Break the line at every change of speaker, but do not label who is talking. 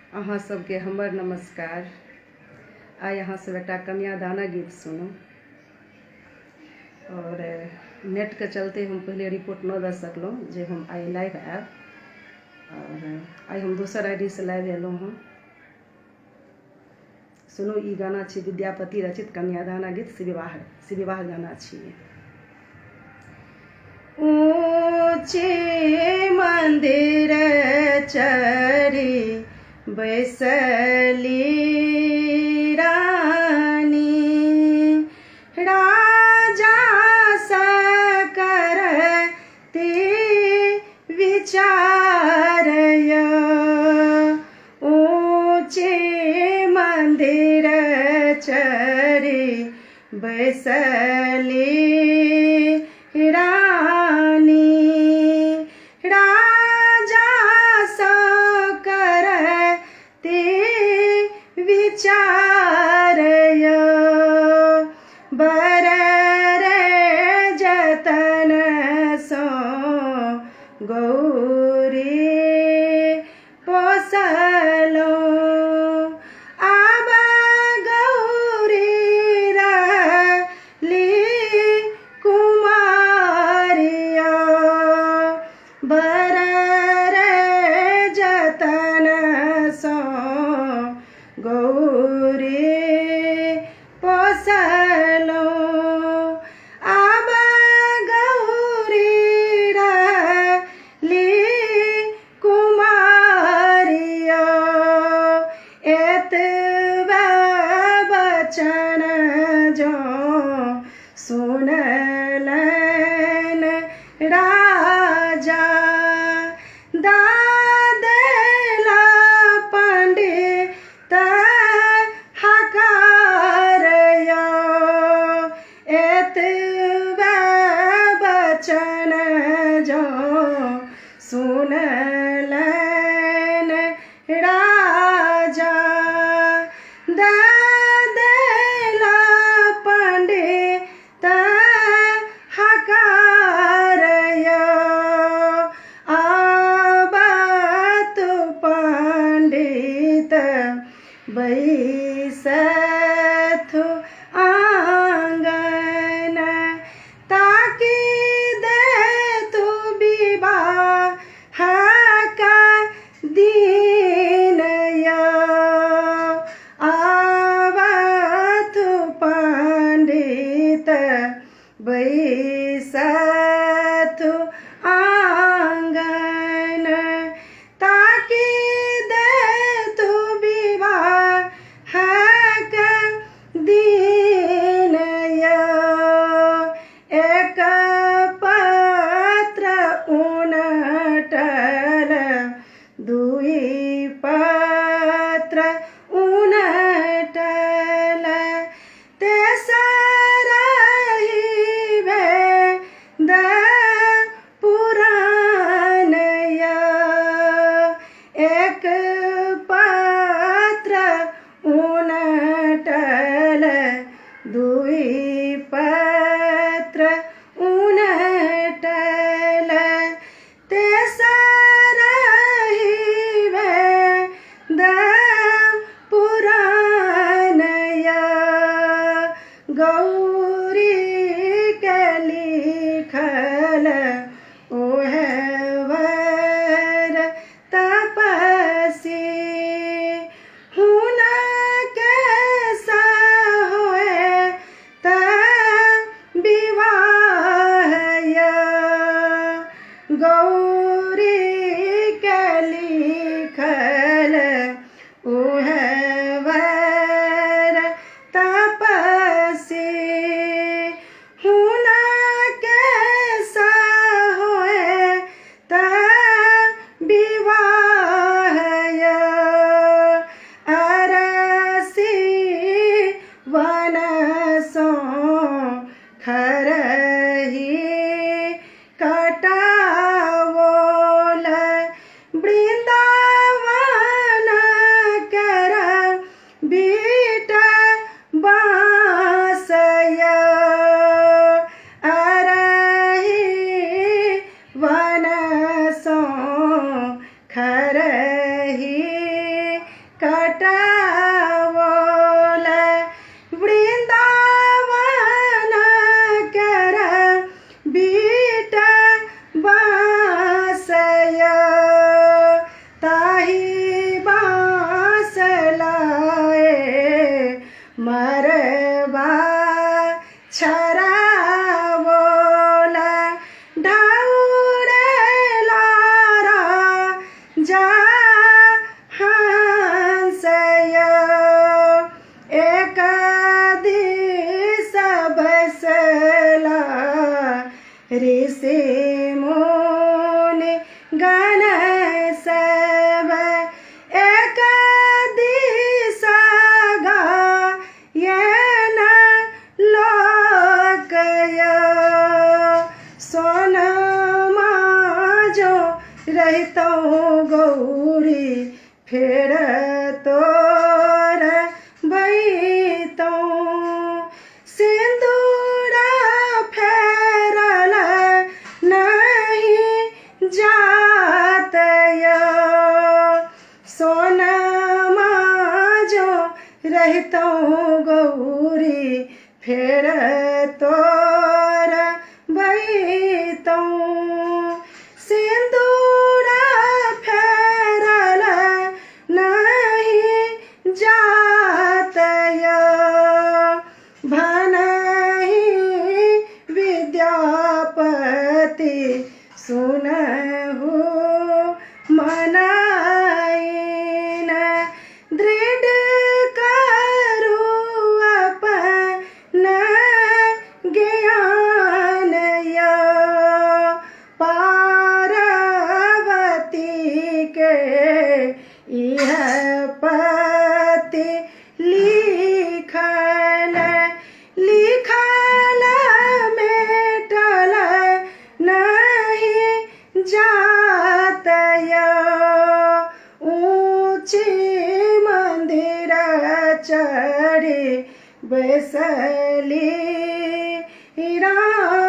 अहाँ सबके हमर नमस्कार। आइ अहाँ सब एक कन्यादान गीत सुनू। और नेट के चलते हम पहले रिपोर्ट न दे सकलहुँ जे हम आइ लाइव आयब, और आइ हम दोसर आईडी से लाइव एलहुँ हँ। सुनू, ई गाना छी विद्यापति रचित कन्यादान गीत, शिवविवाह गाना छियै। ऊँचे मंदिर चढ़ी बैसली रानी, राजा सकरती विचारय। ऊँचे मंदिर चढ़ी बैसली रानी, राजा सकरती विचारय। बर रे जतन सो गौरी पोसलो, आब गौरी रहली कुमारिया। बर रे जतन सो गौरी पोसलो, आब गौरी रहली कुमारिया। एतबा बचन जो सुनलन राजा, दादेला पंडित हकारय। एतबा बचन जो सुनलन राजा, दादेला पंडित हकारय। आबत पंडित बैसथु आंगन, ताकि देतु विवाह का दीनय। आवतु पंडित बैसथु आंगन, ताकि देतु विवाह का दीनय। एक पत्र उनटल, दुई पत्र उनटल, तेसर वेद पुराणय। एक पत्र उनटल, दुई पत्र उनटल, तेसर वेद पुराणय। गौरी के लिखल ओहे वर तपसी, हुनके सा होए त विवाहय। गौरी के लिखल ओहे वर तपसी, हुनके सा होए त विवाहय। अरसी वन सो खरही कटावोल, वृंदावन कर बीट बाँसय। अरही वन सो खरही पटावोल वृंदावन कर बीटा बासय ताही बास लाए मरबा छरावोल ढाउर लारा जा हंसय एक दिस बसला ऋषि मुनि गण सब एक दिस गायन लोकय सोनमा जो रहतो गौरी फेर तोर बैतो सिंदूर फेरल नहीं जातय सोनमा जो रहतो गौरी फेर तोर बैतो सिंदूर फेरल नहीं जातय भनहि विद्यापति सुनहु मनाइन दृढ़ करू अपन ज्ञान पार्वती के इह पति लिखल मेटल नहीं जातय ऊंची मंदिर चढ़ी बैसली राम